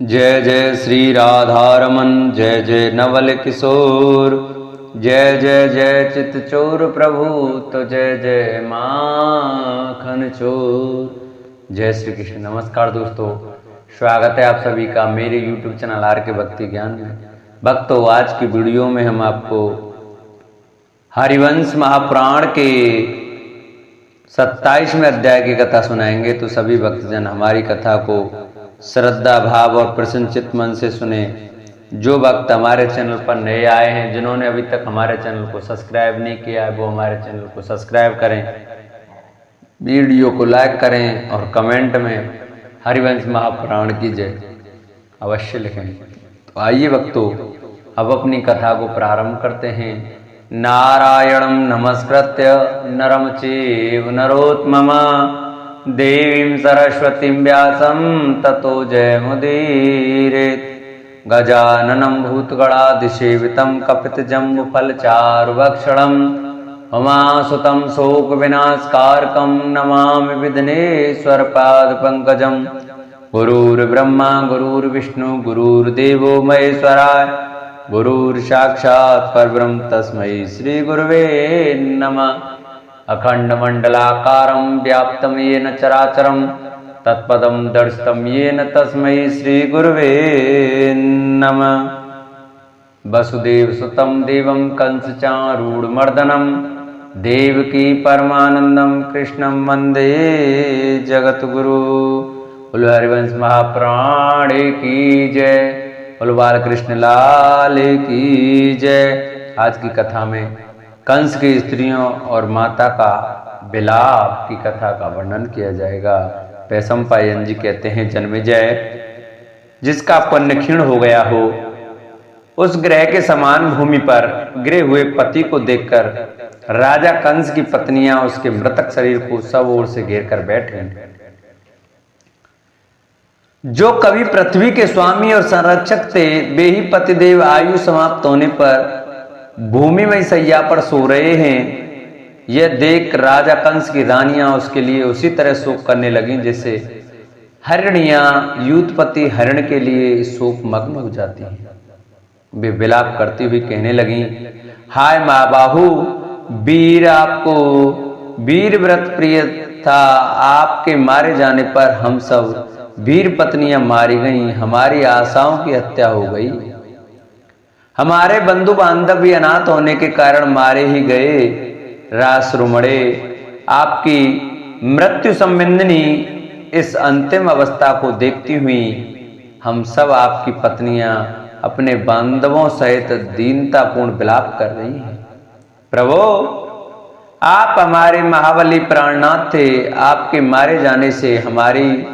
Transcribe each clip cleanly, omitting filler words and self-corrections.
जय जय श्री राधारमन, जय जय नवल किशोर, जय जय जय चितचोर प्रभु, तो जय जय माखन चोर। जय श्री कृष्ण। नमस्कार दोस्तों, स्वागत है आप सभी का मेरे YouTube चैनल आर के भक्ति ज्ञान में। भक्तों, आज की वीडियो में हम आपको हरिवंश महापुराण के 27वें अध्याय की कथा सुनाएंगे। तो सभी भक्तजन हमारी कथा को श्रद्धा भाव और प्रसन्नचित्त मन से सुने। जो भक्त हमारे चैनल पर नए आए हैं, जिन्होंने अभी तक हमारे चैनल को सब्सक्राइब नहीं किया है, वो हमारे चैनल को सब्सक्राइब करें, वीडियो को लाइक करें और कमेंट में हरिवंश महापुराण की जय अवश्य लिखें। तो आइए भक्तों, अब अपनी कथा को प्रारंभ करते हैं। नारायणं नमस्कृत्य नरं चैव नरोत्तमम् देवीं सरस्वतीं व्यासं ततो जयमुदीरयेत्। गजाननं भूतगणाधिसेवितं कपितजम्बुफलचारुभक्षणं उमासुतं शोकविनाशकारकं नमामि विघ्नेश्वरपादपङ्कजं। गुरुर्ब्रह्मा गुरुर्विष्णु गुरुर्देवो महेश्वराय, गुरुर्साक्षात् परब्रह्म तस्मै श्रीगुरुवे नमः। अखण्डमण्डलाकारं व्याप्तं येन चराचरं तत्पदं दर्शितं येन तस्मै श्रीगुरुवे नमः। वसुदेवसुतं देवं कंसचारूढमर्दनं देवकी परमानन्दं कृष्णं वन्दे जगद्गुरु। बोलो हरिवंश महापुराण की जय, बोलो बालकृष्ण लाल की जय। आज की कथा में कंस की स्त्रियों और माता का विलाप की कथा का वर्णन किया जाएगा। वैशंपायन जी कहते हैं, जन्मेजय, जिसका पुण्य क्षीण हो गया हो, उस ग्रह के समान भूमि पर गिरे हुए पति को देखकर राजा कंस की पत्नियां उसके मृतक शरीर को सब ओर से घेर कर बैठे। जो कवि पृथ्वी के स्वामी और संरक्षक थे, वे ही पतिदेव आयु समाप्त होने पर भूमि में सैया पर सो रहे हैं। यह देख राजा कंस की रानियां उसके लिए उसी तरह शोक करने लगी जैसे हरिणियां युद्धपति हरिण के लिए शोक मग्न हो जाती हैं। वे विलाप करती हुई कहने लगी, हाय माँ बाहू, वीर आपको वीर व्रत प्रिय था, आपके मारे जाने पर हम सब वीर पत्नियां मारी गईं, हमारी आशाओं की हत्या हो गई, हमारे बंधु बांधव भी अनाथ होने के कारण मारे ही गए। रासरुमणे, आपकी मृत्यु संबंधिनी इस अंतिम अवस्था को देखती हुई हम सब आपकी पत्नियां अपने बांधवों सहित दीनतापूर्ण विलाप कर रही हैं। प्रभो, आप हमारे महाबली प्राणनाथ थे, आपके मारे जाने से हमारी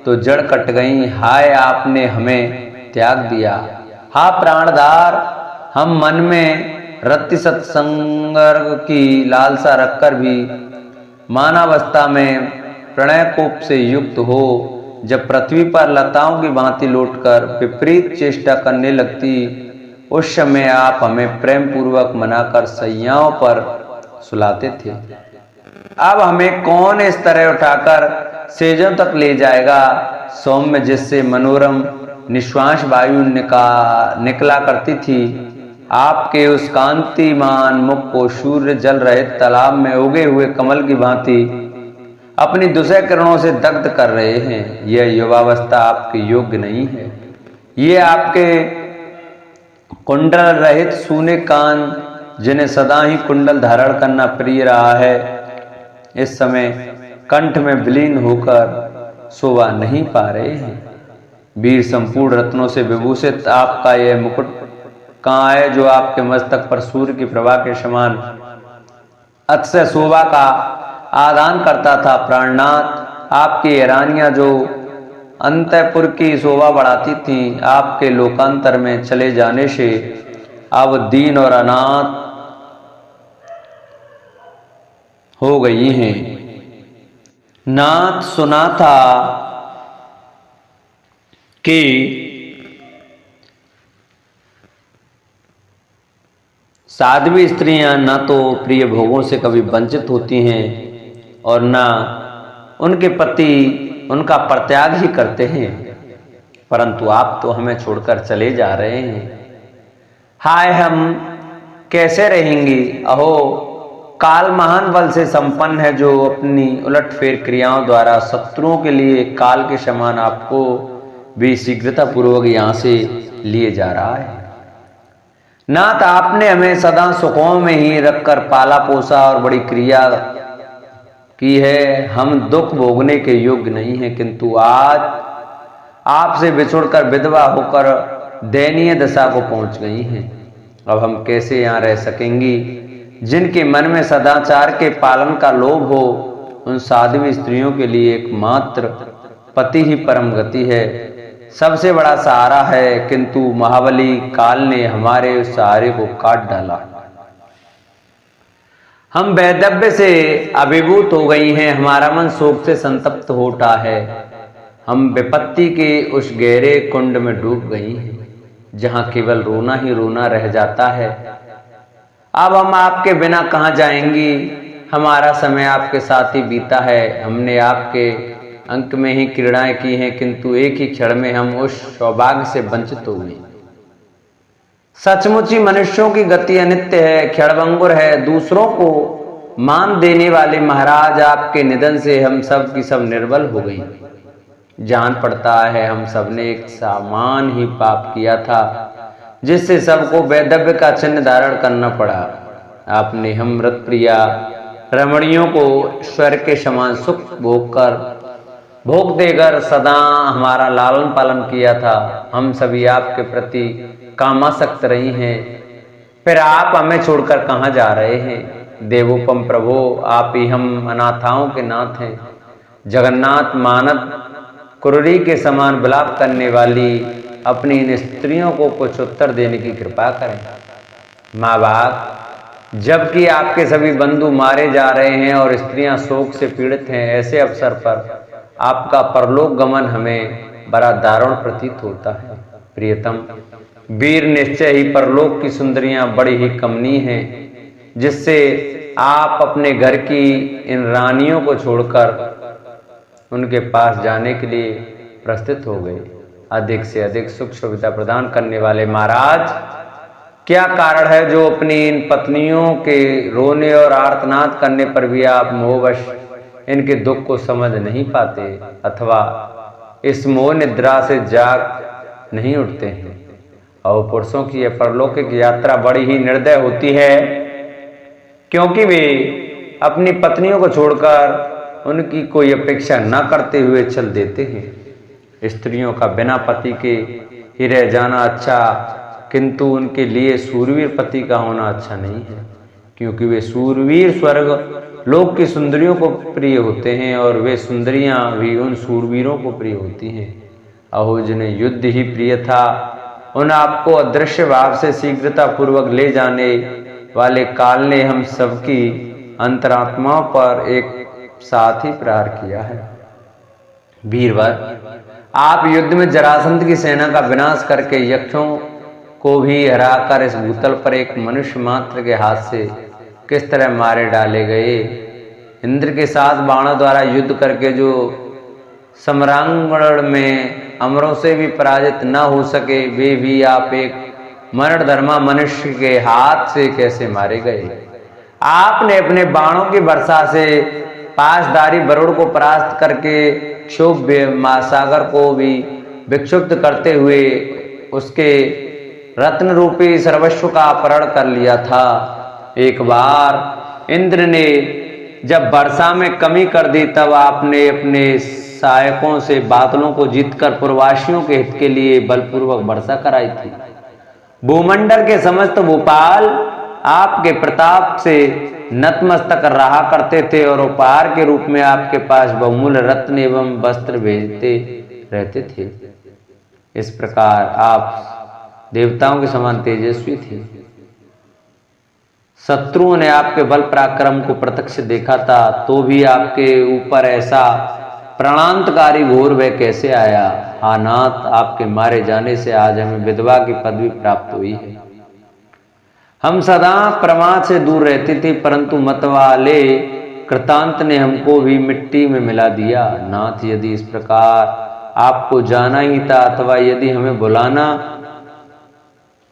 तो जड़ कट गई। हाय, आपने हमें त्याग दिया। हा प्राणधार, हम मन में रति सत्संग की लालसा रखकर भी मानवावस्था में प्रणय कोप से युक्त हो, जब पृथ्वी पर लताओं की भांति लौटकर विपरीत चेष्टा करने लगती, उस समय आप हमें प्रेम पूर्वक मनाकर सैयाओं पर सुलाते थे। अब हमें कौन इस तरह उठाकर सेजों तक ले जाएगा, सौम्य जिससे मनोरम निश्वास वायु निकला करती थी। आपके उस कांतिमान मुख को सूर्य जल रहित तालाब में उगे हुए कमल की भांति अपनी दूसरे किरणों से दग्ध कर रहे हैं। यह युवावस्था आपके योग्य नहीं है। ये आपके कुंडल रहित सूने कान, जिन्हें सदा ही कुंडल धारण करना प्रिय रहा है, इस समय कंठ में विलीन होकर शोभा नहीं पा रहे हैं। वीर संपूर्ण रत्नों से विभूषित आपका यह मुकुट कहाँ है, जो आपके मस्तक पर सूर्य की प्रभा के समान अक्षय शोभा का आदान करता था। प्राणनाथ, आपकी रानियां जो अंतःपुर की शोभा बढ़ाती थीं, आपके लोकांतर में चले जाने से अब दीन और अनाथ हो गई हैं। नाथ, सुना था कि साध्वी स्त्रियां न तो प्रिय भोगों से कभी वंचित होती हैं और न उनके पति उनका परित्याग ही करते हैं। परंतु आप तो हमें छोड़कर चले जा रहे हैं। हाय, हम कैसे रहेंगे? अहो, काल महान बल से संपन्न है, जो अपनी उलटफेर क्रियाओं द्वारा शत्रुओं के लिए काल के समान आपको भी शीघ्रता पूर्वक यहाँ से लिए जा रहा है। नाथ, आपने हमें सदा सुखों में ही रखकर पाला पोसा और बड़ी क्रिया की है। हम दुख भोगने के योग्य नहीं हैं, किंतु आज आपसे बिछुड़कर विधवा होकर दयनीय दशा को पहुंच गई हैं। अब हम कैसे यहाँ रह सकेंगी? जिनके मन में सदाचार के पालन का लोभ हो, उन साध्वी स्त्रियों के लिए एकमात्र पति ही परम गति है, सबसे बड़ा सहारा है। किंतु महाबली काल ने हमारे उस सहारे को काट डाला। हम वैधव्य से अभिभूत हो गई हैं, हमारा मन शोक से संतप्त हो उठा है। हम विपत्ति के उस गहरे कुंड में डूब गई हैं, जहां केवल रोना ही रोना रह जाता है। अब हम आपके बिना कहाँ जाएंगी? हमारा समय आपके साथ ही बीता है। हमने आपके अंक में ही क्रीड़ाएं की हैं, किंतु एक ही क्षण में हम उस सौभाग्य से वंचित हो गए। सचमुच ही मनुष्यों की गति अनित्य है, क्षणभंगुर है। दूसरों को मान देने वाले महाराज, आपके निधन से हम सब की सब निर्बल हो गई। जान पड़ता है हम सबने एक समान ही पाप किया था, जिससे सबको वैधव्य का चिन्ह धारण करना पड़ा। आपने हम मृत प्रिया रमणियों को स्वर्ग के समान सुख भोग देकर सदा हमारा लालन पालन किया था। हम सभी आपके प्रति कामासक्त रही हैं, फिर आप हमें छोड़कर कहाँ जा रहे हैं? देवोपम प्रभो, आप ही हम अनाथाओं के नाथ हैं। जगन्नाथ, मानव कुररी के समान विलाप करने वाली अपनी इन स्त्रियों को कुछ उत्तर देने की कृपा करें। माँ बाप, जबकि आपके सभी बंधु मारे जा रहे हैं और स्त्रियां शोक से पीड़ित हैं, ऐसे अवसर पर आपका परलोक गमन हमें बड़ा दारुण प्रतीत होता है। प्रियतम वीर, निश्चय ही परलोक की सुंदरियां बड़ी ही कमनीय हैं, जिससे आप अपने घर की इन रानियों को छोड़कर उनके पास जाने के लिए प्रस्তুत हो गए। अधिक से अधिक सुख सुविधा प्रदान करने वाले महाराज, क्या कारण है जो अपनी इन पत्नियों के रोने और आर्तनाद करने पर भी आप मोहवश इनके दुख को समझ नहीं पाते, अथवा इस मोह निद्रा से जाग नहीं उठते हैं? और पुरुषों की यह परलौकिक यात्रा बड़ी ही निर्दय होती है, क्योंकि वे अपनी पत्नियों को छोड़कर उनकी कोई अपेक्षा न करते हुए चल देते हैं। स्त्रियों का बिना पति के ही रह जाना अच्छा, किंतु उनके लिए सूरवीर पति का होना अच्छा नहीं है, क्योंकि वे सूरवीर स्वर्ग लोक की सुंदरियों को प्रिय होते हैं, और वे सुंदरियां भी उन सूरवीरों को प्रिय होती हैं। अहो, जिन्हें युद्ध ही प्रिय था, उन आपको अदृश्य भाव से शीघ्रता पूर्वक ले जाने वाले काल ने हम सबकी अंतरात्माओं पर एक साथ ही प्रहार किया है। वीरवर, आप युद्ध में जरासंध की सेना का विनाश करके यक्षों को भी हराकर इस भूतल पर एक मनुष्य मात्र के हाथ से किस तरह मारे डाले गए। इंद्र के साथ बाणों द्वारा युद्ध करके जो सम्रांगण में अमरों से भी पराजित न हो सके, वे भी आप एक मरण धर्मा मनुष्य के हाथ से कैसे मारे गए? आपने अपने बाणों की वर्षा से पासदारी वरुण को परास्त करके क्षोभ्य महासागर को भी विक्षुब्ध करते हुए उसके रत्न रूपी सर्वस्व का अपहरण कर लिया था। एक बार इंद्र ने जब वर्षा में कमी कर दी, तब आपने अपने सहायकों से बादलों को जीतकर पूर्ववासियों के हित के लिए बलपूर्वक वर्षा कराई थी। भूमंडल के समस्त भूपाल आपके प्रताप से नतमस्तक रहा करते थे और उपहार के रूप में आपके पास बहुमूल्य रत्न एवं वस्त्र भेजते रहते थे। इस प्रकार आप देवताओं के समान तेजस्वी थे। शत्रुओं ने आपके बल पराक्रम को प्रत्यक्ष देखा था, तो भी आपके ऊपर ऐसा प्राणांतकारी घोर वह कैसे आया? हा नाथ, आपके मारे जाने से आज हमें विधवा की पदवी प्राप्त हुई है। हम सदा प्रमाद से दूर रहते थे, परंतु मतवाले कृतांत ने हमको भी मिट्टी में मिला दिया। नाथ, यदि इस प्रकार आपको जाना ही था, अथवा यदि हमें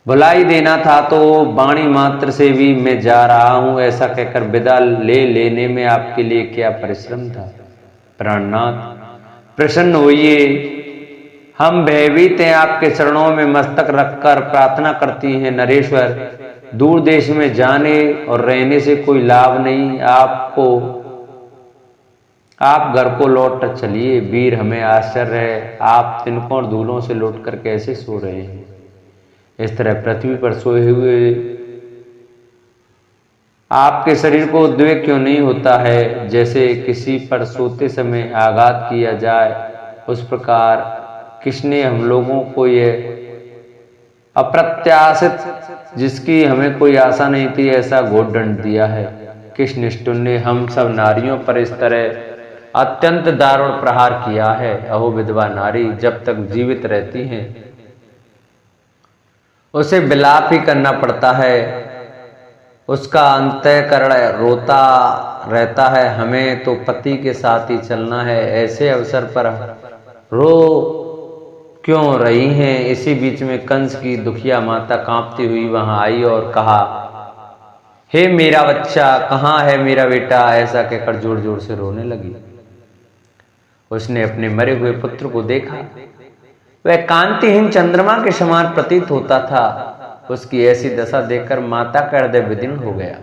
बुला ही देना था तो वाणी मात्र से भी मैं जा रहा हूं ऐसा कहकर विदा ले लेने में आपके लिए क्या परिश्रम था। प्राणनाथ प्रसन्न होइए, हम भयभीत हैं, आपके चरणों में मस्तक रखकर प्रार्थना करती हैं नरेश्वर। दूर देश में जाने और रहने से कोई लाभ नहीं, आप घर को लौट कर चलिए। वीर हमें आश्चर्य है, आप तिनकों और धूलों से लौटकर कैसे सो रहे हैं। इस तरह पृथ्वी पर सोए हुए आपके शरीर को उद्वेग क्यों नहीं होता है, जैसे किसी पर सोते समय आघात किया जाए, उस प्रकार किसने हम लोगों को यह अप्रत्याशित, जिसकी हमें कोई आशा नहीं थी, ऐसा घोर दंड दिया है। किस निष्ठुर ने हम सब नारियों पर इस तरह अत्यंत दारुण प्रहार किया है। अहो विधवा नारी जब तक जीवित रहती हैं उसे विलाप ही करना पड़ता है, उसका अंतःकरण रोता रहता है। हमें तो पति के साथ ही चलना है, ऐसे अवसर पर रो क्यों रही हैं। इसी बीच में कंस की दुखिया माता कांपती हुई वहां आई और कहा, हे मेरा बच्चा, कहाँ है मेरा बेटा, ऐसा कहकर जोर जोर से रोने लगी। उसने अपने मरे हुए पुत्र को देखा, वह कांतिहीन चंद्रमा के समान प्रतीत होता था। उसकी ऐसी दशा देखकर माता का हृदय विदीर्ण हो गया,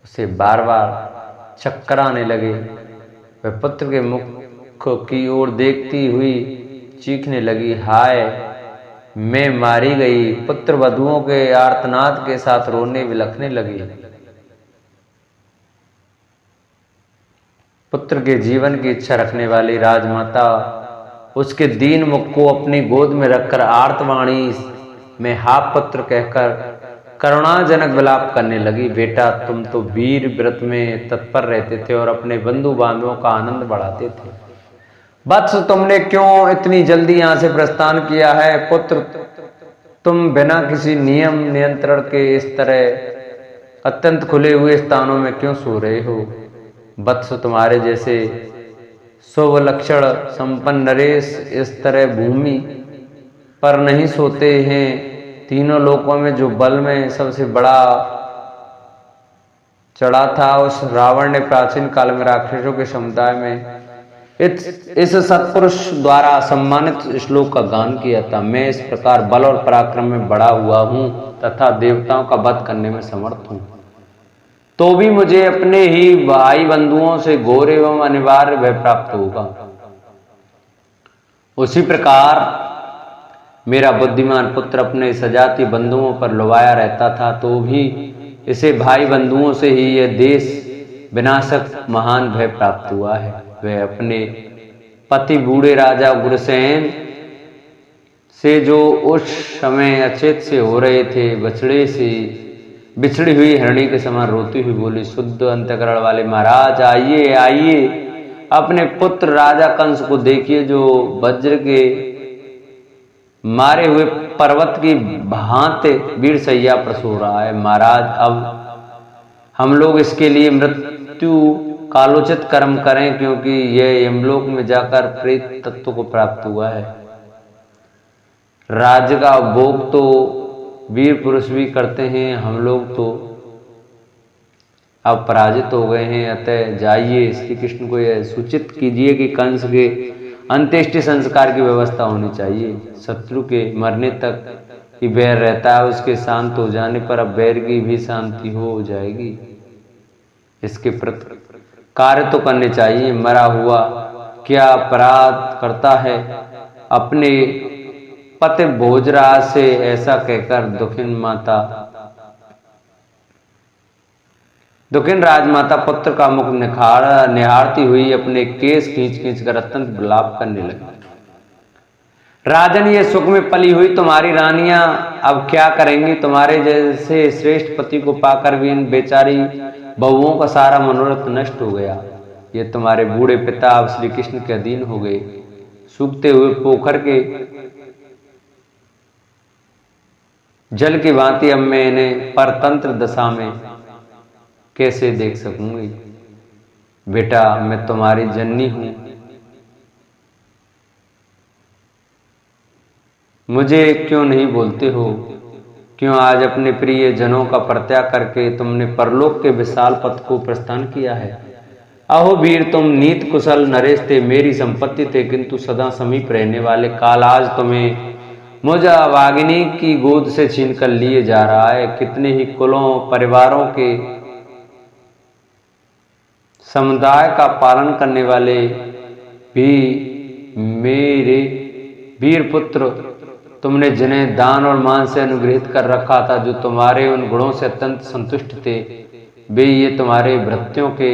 उसे बार बार चक्कर आने लगे। वह पुत्र के मुख की ओर देखती हुई चीखने लगी, हाय मैं मारी गई। पुत्र वधुओं के आर्तनाद के साथ रोने बिलखने लगी। पुत्र के जीवन की इच्छा रखने वाली राजमाता उसके दीन मुख को अपनी गोद में रखकर आर्तवाणी में हा पुत्र कहकर करुणाजनक विलाप करने लगी। बेटा तुम तो वीर व्रत में तत्पर रहते थे और अपने बंधु बांधवों का आनंद बढ़ाते थे। वत्स तुमने क्यों इतनी जल्दी यहां से प्रस्थान किया है। पुत्र तुम बिना किसी नियम नियंत्रण के इस तरह अत्यंत खुले हुए स्थानों में क्यों सो रहे हो। वत्स तुम्हारे जैसे शुभ लक्षण संपन्न नरेश इस तरह भूमि पर नहीं सोते हैं। तीनों लोकों में जो बल में सबसे बड़ा चढ़ा था, उस रावण ने प्राचीन काल में राक्षसों के समुदाय में इस सत्पुरुष द्वारा सम्मानित श्लोक का गान किया था। मैं इस प्रकार बल और पराक्रम में बड़ा हुआ हूं तथा देवताओं का वध करने में समर्थ हूं, तो भी मुझे अपने ही भाई बंधुओं से घोर एवं अनिवार्य भय प्राप्त होगा। उसी प्रकार मेरा बुद्धिमान पुत्र अपने सजाती बंधुओं पर लुभाया रहता था, तो भी इसे भाई बंधुओं से ही यह देश विनाशक महान भय प्राप्त हुआ है। वह अपने पति बूढ़े राजा उग्रसेन से जो उस समय अचेत से हो रहे थे, बछड़े से बिछड़ी हुई हरणी के समान रोती हुई बोली, शुद्ध अंतकरण वाले महाराज आइए आइए, अपने पुत्र राजा कंस को देखिए जो वज्र के मारे हुए पर्वत की भांति वीर सैया पर सो रहा है। महाराज अब हम लोग इसके लिए मृत्यु कालोचित कर्म करें, क्योंकि यह यमलोक में जाकर प्रेत तत्व को प्राप्त हुआ है। राज्य का भोग तो वीर पुरुष भी करते हैं, हम लोग तो अब पराजित हो गए हैं। अतः जाइए श्री कृष्ण को यह सूचित कीजिए कि कंस के अंत्येष्टि संस्कार की व्यवस्था होनी चाहिए। शत्रु के मरने तक ही बैर रहता है, उसके शांत हो जाने पर अब बैर की भी शांति हो जाएगी। इसके प्रति कार्य तो करने चाहिए। मरा हुआ क्या अपराध करता है, अपने पति भोजराज से ऐसा कहकर दुखिन राजमाता पुत्र का मुख निहारती हुई अपने केस खींच खींच कर अत्यंत विलाप करने लगी। राजन, ये सुख में पली हुई तुम्हारी रानियां अब क्या करेंगी। तुम्हारे जैसे श्रेष्ठ पति को पाकर भी इन बेचारी बहुओं का सारा मनोरथ नष्ट हो गया। ये तुम्हारे बूढ़े पिता अब श्री कृष्ण के अधीन हो गए। सूखते हुए पोखर के जल की भांति अब मैं इन्हें परतंत्र दशा में कैसे देख सकूंगी। बेटा मैं तुम्हारी जननी हूं, मुझे क्यों नहीं बोलते हो? क्यों आज अपने प्रिय जनों का परित्याग करके तुमने परलोक के विशाल पथ को प्रस्थान किया है? अहो वीर, तुम नीत कुशल नरेश थे, मेरी संपत्ति थे, किंतु सदा समीप रहने वाले काल आज तुम्हें मुझ अभागिनी की गोद से छीन कर लिए जा रहा है। कितने ही कुलों परिवारों के समुदाय का पालन करने वाले भी मेरे वीर पुत्र, तुमने जिन्हें दान और मान से अनुग्रहित कर रखा था, जो तुम्हारे उन गुणों से अत्यंत संतुष्ट थे, वे ये तुम्हारे भृत्यों के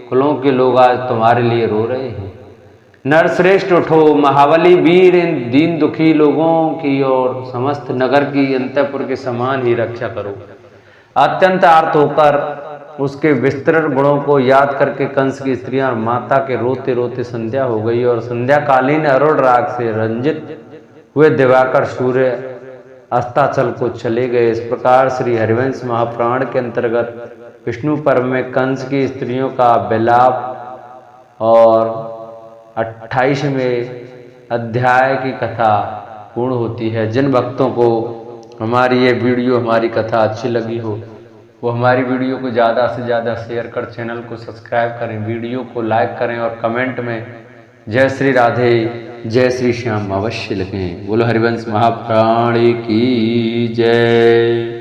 कुलों के लोग आज तुम्हारे लिए रो रहे हैं। नरश्रेष्ठ उठो, महाबली वीर, इन दीन दुखी लोगों की और समस्त नगर की अंतःपुर के समान ही रक्षा करो। अत्यंत आर्त होकर उसके विस्तृत गुणों को याद करके कंस की स्त्रियां और माता के रोते रोते संध्या हो गई और संध्याकालीन अरुण राग से रंजित हुए दिवाकर सूर्य अस्ताचल को चले गए। इस प्रकार श्री हरिवंश महापुराण के अंतर्गत विष्णु पर्व में कंस की स्त्रियों का विलाप और 28वें अध्याय की कथा पूर्ण होती है। जिन भक्तों को हमारी ये वीडियो, हमारी कथा अच्छी लगी हो, वो हमारी वीडियो को ज़्यादा से ज़्यादा शेयर कर चैनल को सब्सक्राइब करें, वीडियो को लाइक करें और कमेंट में जय श्री राधे, जय श्री श्याम अवश्य लिखें। बोलो हरिवंश महापुराण की जय।